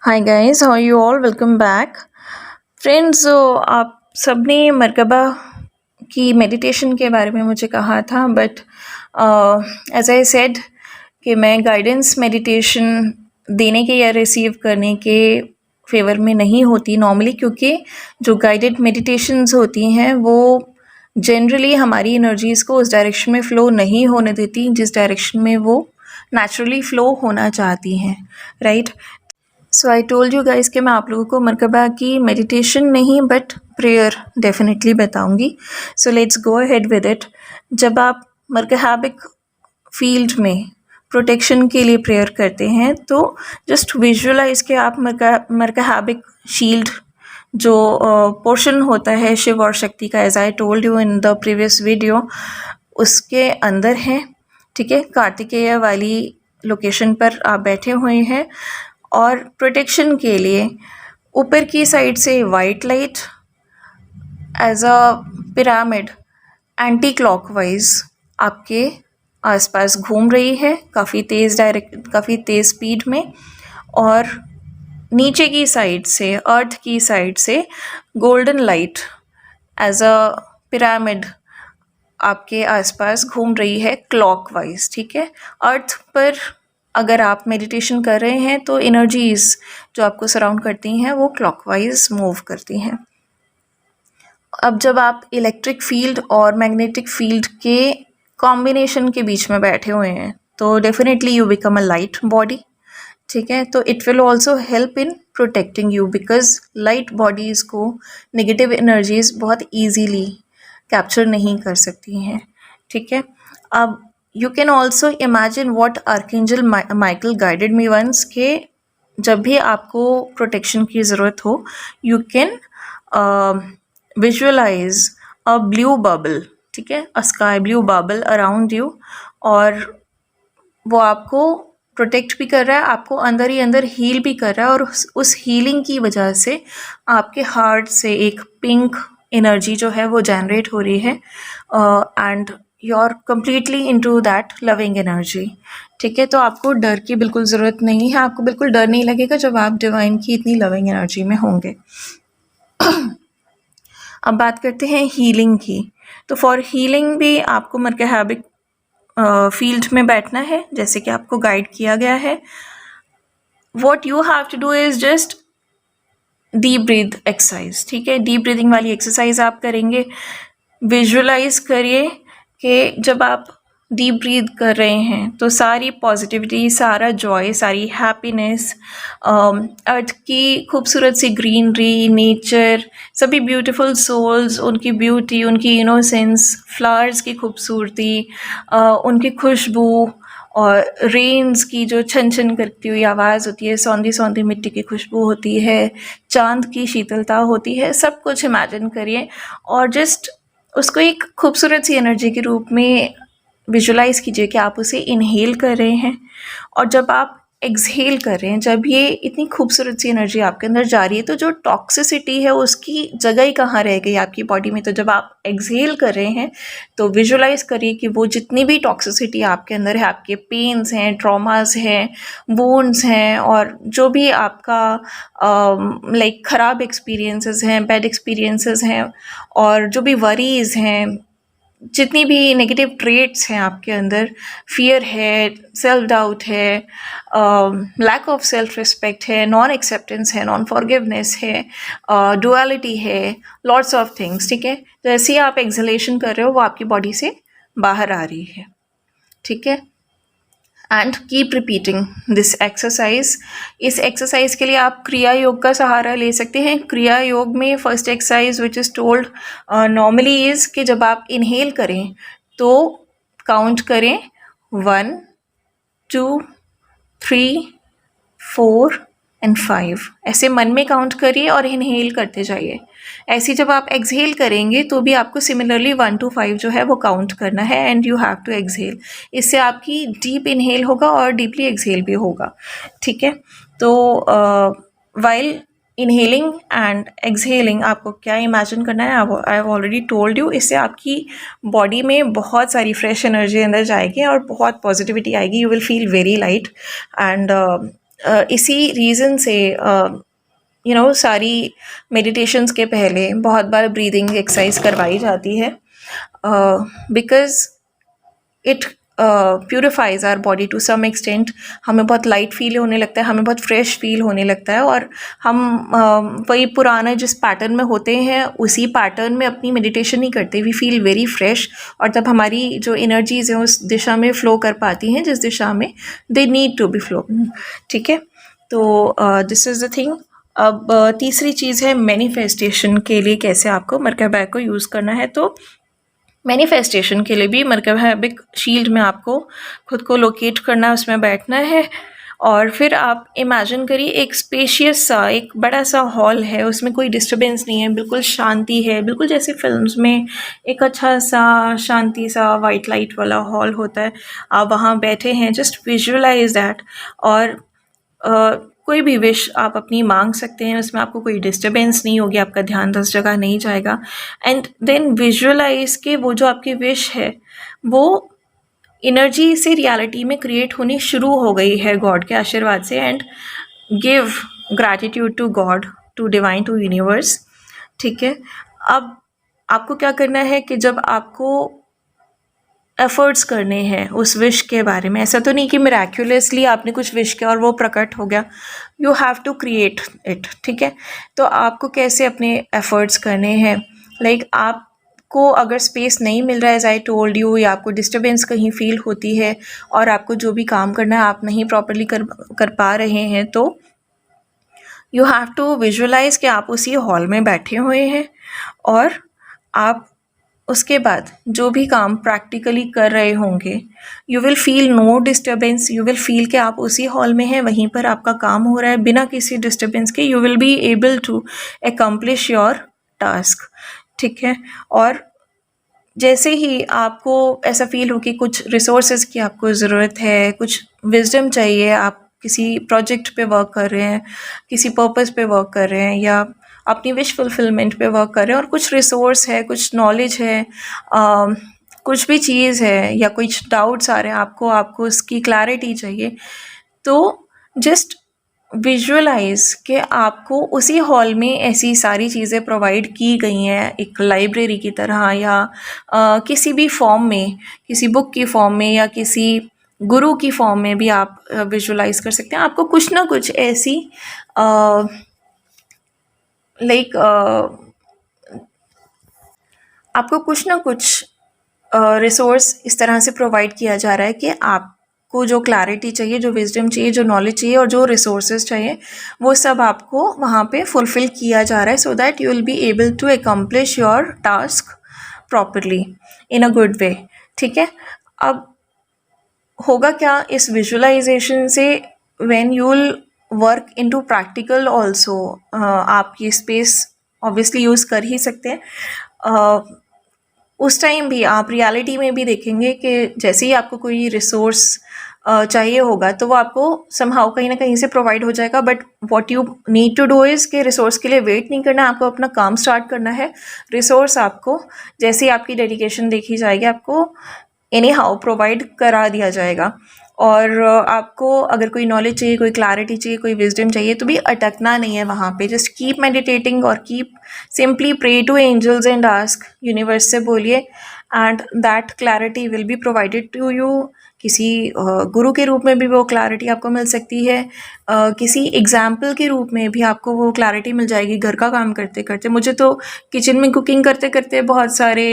Hi guys, how you all? Welcome back friends. आप सबने मरकबा की मेडिटेशन के बारे में मुझे कहा था, बट एज आई सेड कि मैं गाइडेंस मेडिटेशन देने के या रिसीव करने के फेवर में नहीं होती नॉर्मली, क्योंकि जो गाइडेड मेडिटेशंस होती हैं वो जनरली हमारी एनर्जीज़ को उस डायरेक्शन में फ़्लो नहीं होने देती जिस डायरेक्शन में वो नेचुरली फ़्लो होना चाहती हैं, right? So I told you guys कि मैं आप लोगों को मरकबा की मेडिटेशन नहीं बट प्रेयर डेफिनेटली बताऊंगी। So let's go ahead with it. जब आप मरकहाबिक फील्ड में प्रोटेक्शन के लिए प्रेयर करते हैं तो जस्ट विजुअलाइज के आप मरकहाबिक शील्ड जो पोर्शन होता है शिव और शक्ति का, as I told you in the previous video, उसके अंदर है। ठीक है, कार्तिकेय वाली लोकेशन पर आप बैठे हुए हैं और प्रोटेक्शन के लिए ऊपर की साइड से white light as a pyramid anti clockwise आपके आसपास घूम रही है, काफ़ी तेज़ स्पीड में। और नीचे की साइड से, अर्थ की साइड से golden light as a pyramid आपके आसपास घूम रही है क्लॉकवाइज। ठीक है, अर्थ पर अगर आप मेडिटेशन कर रहे हैं तो एनर्जीज जो आपको सराउंड करती हैं वो क्लॉकवाइज मूव करती हैं। अब जब आप इलेक्ट्रिक फील्ड और मैग्नेटिक फील्ड के कॉम्बिनेशन के बीच में बैठे हुए हैं तो definitely you become a light body. ठीक है, तो it will also help in protecting you because light bodies को नेगेटिव एनर्जीज बहुत ईजीली कैप्चर नहीं कर सकती हैं। ठीक है, अब you can also imagine what archangel Michael guided me once के जब भी आपको प्रोटेक्शन की ज़रूरत हो you can visualise a blue bubble. ठीक है, अ sky blue bubble around you, और वो आपको प्रोटेक्ट भी कर रहा है, आपको अंदर ही अंदर हील भी कर रहा है, और उस हीलिंग की वजह से आपके हार्ट से एक पिंक एनर्जी जो है वो जनरेट हो रही है and you are completely into that loving energy. ठीक है, तो आपको डर की बिल्कुल ज़रूरत नहीं है, आपको बिल्कुल डर नहीं लगेगा जब आप डिवाइन की इतनी लविंग एनर्जी में होंगे। अब बात करते हैं हीलिंग की। तो फॉर हीलिंग भी आपको मरकहाबिक फील्ड में बैठना है जैसे कि आपको गाइड किया गया है। What you have to do is just deep breath exercise. ठीक है, डीप ब्रीदिंग वाली एक्सरसाइज आप करेंगे। विजुअलाइज करिए कि जब आप डीप ब्रीथ कर रहे हैं तो सारी पॉजिटिविटी, सारा जॉय, सारी हैप्पीनेस, अर्थ की खूबसूरत सी ग्रीनरी, नेचर, सभी ब्यूटीफुल सोल्स, उनकी ब्यूटी, उनकी इनोसेंस, फ्लावर्स की खूबसूरती, उनकी खुशबू, और रेन्स की जो छन छन करती हुई आवाज़ होती है, सौंधी सौंधी मिट्टी की खुशबू होती है, चांद की शीतलता होती है, सब कुछ इमेजिन करिए और जस्ट उसको एक खूबसूरत सी एनर्जी के रूप में विजुलाइज कीजिए कि आप उसे इनहेल कर रहे हैं। और जब आप एक्सहेल कर रहे हैं, जब ये इतनी खूबसूरत सी एनर्जी आपके अंदर जा रही है तो जो टॉक्सिसिटी है उसकी जगह ही कहाँ रह गई आपकी बॉडी में। तो जब आप एक्सहेल कर रहे हैं तो विजुलाइज करिए कि वो जितनी भी टॉक्सिसिटी आपके अंदर है, आपके पेन्स हैं, ट्रॉमास हैं, वुंड्स हैं, और जो भी आपका लाइक ख़राब एक्सपीरियंसेस हैं, बैड एक्सपीरियंसेस हैं, और जो भी वरीज़ हैं, जितनी भी नेगेटिव ट्रेट्स हैं आपके अंदर, फियर है, सेल्फ डाउट है, लैक ऑफ सेल्फ रिस्पेक्ट है, नॉन एक्सेप्टेंस है, नॉन फॉरगिवनेस है, डुअलिटी है, लॉट्स ऑफ थिंग्स। ठीक है, तो ऐसे ही आप एक्सलेशन कर रहे हो वो आपकी बॉडी से बाहर आ रही है। ठीक है, and keep repeating this exercise. इस एक्सरसाइज के लिए आप क्रिया योग का सहारा ले सकते हैं। क्रिया योग में first exercise which is told normally is कि जब आप इनहेल करें तो काउंट करें 1 2 3 4 एंड 5, ऐसे मन में काउंट करिए और इनहेल करते जाइए। ऐसे जब आप एक्सहेल करेंगे तो भी आपको सिमिलरली 1 to 5 जो है वो काउंट करना है and you have to exhale. इससे आपकी डीप इनहेल होगा और डीपली एक्सहेल भी होगा। ठीक है, तो वाइल इनहेलिंग एंड एक्सहेलिंग आपको क्या इमेजिन करना है, I have already told you. इससे आपकी बॉडी में बहुत सारी फ्रेश एनर्जी अंदर जाएगी और बहुत पॉजिटिविटी आएगी। You will feel very light and इसी रीज़न से सारी मेडिटेशंस के पहले बहुत बार ब्रीदिंग एक्सरसाइज करवाई जाती है, because it purifies our body to some extent. हमें बहुत लाइट फील होने लगता है, हमें बहुत फ्रेश फील होने लगता है, और हम वही पुराने जिस पैटर्न में होते हैं उसी पैटर्न में अपनी मेडिटेशन नहीं करते। वी फील वेरी फ्रेश, और तब हमारी जो एनर्जीज हैं उस दिशा में फ़्लो कर पाती हैं जिस दिशा में they need to be flow. ठीक है, तो दिस इज़ द थिंग। अब तीसरी चीज़ है मैनिफेस्टेशन के लिए कैसे आपको मरकब बैग को यूज़ करना है। तो मैनिफेस्टेशन के लिए भी मरकब हैबिक शील्ड में आपको खुद को लोकेट करना है, उसमें बैठना है, और फिर आप इमेजिन करिए एक स्पेशियस सा एक बड़ा सा हॉल है, उसमें कोई डिस्टरबेंस नहीं है, बिल्कुल शांति है, बिल्कुल जैसे फिल्म्स में एक अच्छा सा शांति सा वाइट लाइट वाला हॉल होता है। आप वहाँ बैठे हैं, जस्ट विजुअलाइज दैट, और कोई भी विश आप अपनी मांग सकते हैं, उसमें आपको कोई डिस्टरबेंस नहीं होगी, आपका ध्यान 10 जगह नहीं जाएगा। एंड देन विजुअलाइज के वो जो आपकी विश है वो एनर्जी से रियलिटी में क्रिएट होनी शुरू हो गई है गॉड के आशीर्वाद से। And give gratitude to God, to divine, to universe. ठीक है, अब आपको क्या करना है कि जब आपको एफर्ट्स करने हैं उस विश के बारे में, ऐसा तो नहीं कि मिराक्युलसली आपने कुछ विश किया और वो प्रकट हो गया, you have to create it. ठीक है, तो आपको कैसे अपने एफर्ट्स करने हैं, लाइक आपको अगर स्पेस नहीं मिल रहा है, एज आई टोल्ड यू, या आपको डिस्टर्बेंस कहीं फील होती है और आपको जो भी काम करना है आप नहीं प्रॉपरली कर पा रहे हैं, तो यू हैव टू विजुअलाइज कि आप उसी हॉल में बैठे हुए हैं, और आप उसके बाद जो भी काम प्रैक्टिकली कर रहे होंगे, you will feel no disturbance. You will feel कि आप उसी हॉल में हैं, वहीं पर आपका काम हो रहा है बिना किसी डिस्टर्बेंस के। You will be able to accomplish your task. ठीक है, और जैसे ही आपको ऐसा फील हो कि कुछ रिसोर्सेज की आपको ज़रूरत है, कुछ विजडम चाहिए, आप किसी प्रोजेक्ट पे वर्क कर रहे हैं, किसी पर्पस पे वर्क कर रहे हैं, या अपनी विश फुलफिलमेंट पे वर्क कर रहे हैं, और कुछ रिसोर्स है, कुछ नॉलेज है, कुछ भी चीज़ है, या कुछ डाउट्स आ रहे हैं आपको उसकी क्लैरिटी चाहिए, तो जस्ट विजुअलाइज कि आपको उसी हॉल में ऐसी सारी चीज़ें प्रोवाइड की गई हैं एक लाइब्रेरी की तरह, या किसी भी फॉर्म में, किसी बुक की फॉर्म में, या किसी गुरु की फॉर्म में भी आप विजुअलाइज कर सकते हैं। आपको कुछ ना कुछ ऐसी आपको कुछ ना कुछ रिसोर्स इस तरह से प्रोवाइड किया जा रहा है कि आपको जो क्लैरिटी चाहिए, जो विजडम चाहिए, जो नॉलेज चाहिए, और जो रिसोर्सेज चाहिए, वो सब आपको वहाँ पे फुलफ़िल किया जा रहा है, so that you will be able to accomplish your task properly in a good way. ठीक है, अब होगा क्या इस विजुअलाइजेशन से, when you will work into practical also, आप ये स्पेस ऑब्वियसली यूज़ कर ही सकते हैं, उस टाइम भी आप रियलिटी में भी देखेंगे कि जैसे ही आपको कोई रिसोर्स चाहिए होगा तो वो आपको समहाउ कहीं ना कहीं से प्रोवाइड हो जाएगा। But what you need to do is कि रिसोर्स के लिए वेट नहीं करना, आपको अपना काम स्टार्ट करना है। रिसोर्स आपको जैसे ही आपकी डेडिकेशन देखी जाएगी आपको एनी हाउ प्रोवाइड करा दिया जाएगा। और आपको अगर कोई नॉलेज चाहिए, कोई क्लैरिटी चाहिए, कोई विजडम चाहिए, तो भी अटकना नहीं है वहाँ पे। जस्ट कीप मेडिटेटिंग और keep simply pray to angels and ask, universe से बोलिए, and that clarity will be provided to you. किसी गुरु के रूप में भी वो क्लैरिटी आपको मिल सकती है, किसी एग्जाम्पल के रूप में भी आपको वो क्लैरिटी मिल जाएगी घर का काम करते करते। मुझे तो किचन में कुकिंग करते करते बहुत सारे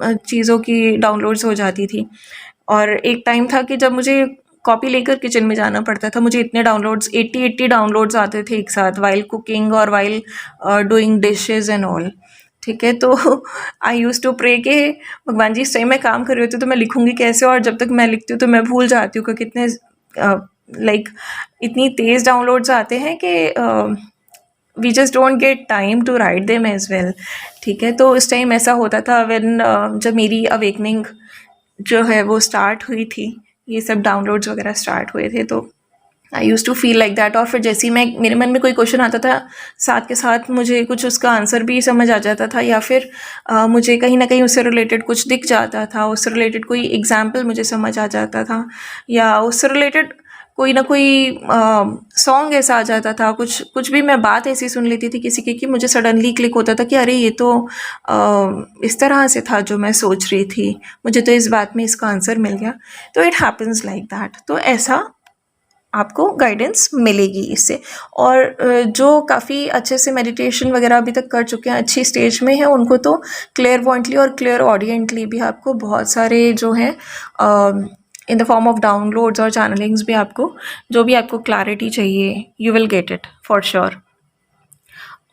चीज़ों की डाउनलोड्स हो जाती थी, और एक टाइम था कि जब मुझे कॉपी लेकर किचन में जाना पड़ता था, मुझे इतने डाउनलोड्स 80 डाउनलोड्स आते थे एक साथ, वाइल कुकिंग और while doing dishes and all. ठीक है, तो आई यूज़ टू प्रे कि भगवान जी इस टाइम मैं काम कर रही होती हूँ तो मैं लिखूँगी कैसे, और जब तक मैं लिखती हूँ तो मैं भूल जाती हूँ कि कितने इतनी तेज़ डाउनलोड्स आते हैं कि we just don't get time to write them as well. ठीक है, तो उस टाइम ऐसा होता था व्हेन जब मेरी अवेकनिंग जो है वो स्टार्ट हुई थी, ये सब डाउनलोड्स वगैरह स्टार्ट हुए थे, तो I use to feel like that. और फिर जैसे ही मेरे मन में कोई क्वेश्चन आता था, साथ के साथ मुझे कुछ उसका आंसर भी समझ आ जाता था, या फिर मुझे कहीं ना कहीं उससे रिलेटेड कुछ दिख जाता था, उससे रिलेटेड कोई एग्जाम्पल मुझे समझ आ जाता था, या उससे रिलेटेड कोई ना कोई सॉन्ग ऐसा आ जाता था, कुछ भी मैं बात ऐसी सुन लेती थी किसी की कि मुझे सडनली क्लिक होता था कि अरे ये तो इस तरह से था जो मैं सोच रही थी, मुझे तो इस बात में इसका आंसर मिल गया। तो इट हैपन्स लाइक दैट। तो ऐसा आपको गाइडेंस मिलेगी इससे। और जो काफ़ी अच्छे से मेडिटेशन वगैरह अभी तक कर चुके हैं, अच्छी स्टेज में हैं, उनको तो क्लियर पॉइंटली और क्लियर ऑडियंटली भी आपको बहुत सारे जो हैं in the form of downloads और चैनलिंग्स भी आपको जो भी आपको क्लैरिटी चाहिए you will get it for sure.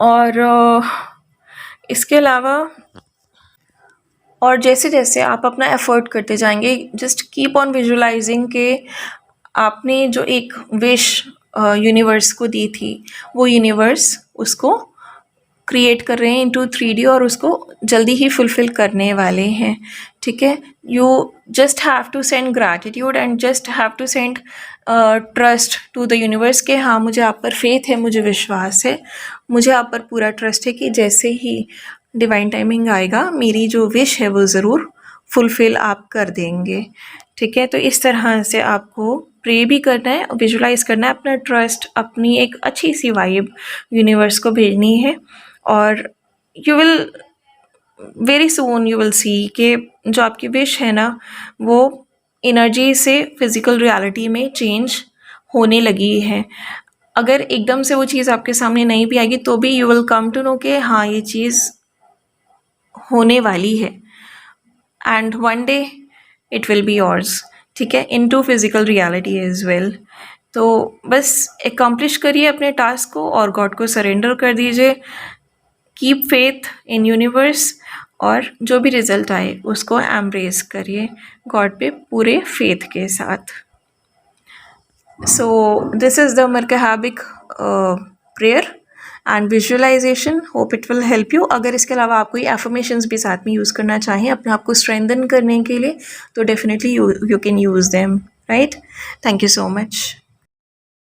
और इसके अलावा और जैसे जैसे आप अपना एफर्ट करते जाएंगे, जस्ट कीप ऑन विजुअलाइजिंग के आपने जो एक विश यूनिवर्स को दी थी, वो यूनिवर्स उसको क्रिएट कर रहे हैं इनटू 3D और उसको जल्दी ही फुलफ़िल करने वाले हैं, ठीक है। You just have to send gratitude and just have to send trust to the universe के हाँ मुझे आप पर फेथ है, मुझे विश्वास है, मुझे आप पर पूरा ट्रस्ट है कि जैसे ही डिवाइन टाइमिंग आएगा मेरी जो विश है वो ज़रूर फुलफ़िल आप कर देंगे, ठीक है। तो इस तरह से आपको प्रे भी करना है, विजुलाइज करना है, अपना ट्रस्ट, अपनी एक अच्छी सी वाइब यूनिवर्स को भेजनी है। और you will very soon you will see कि जो आपकी विश है ना वो एनर्जी से फिज़िकल रियलिटी में चेंज होने लगी है। अगर एकदम से वो चीज़ आपके सामने नहीं भी आएगी तो भी you will come to know कि हाँ ये चीज़ होने वाली है and one day it will be yours, ठीक है, into physical reality as well. तो बस एकम्प्लिश करिए अपने टास्क को और गॉड को सरेंडर कर दीजिए। कीप फेथ इन यूनिवर्स और जो भी रिज़ल्ट आए उसको एम्ब्रेस करिए गॉड पे पूरे फेथ के साथ। So this is the merkabic prayer and visualisation, hope it will help you. अगर इसके अलावा आप कोई एफर्मेशंस भी साथ में यूज़ करना चाहें अपने आप को स्ट्रेंथन करने के लिए तो definitely you can use them, right. Thank you so much.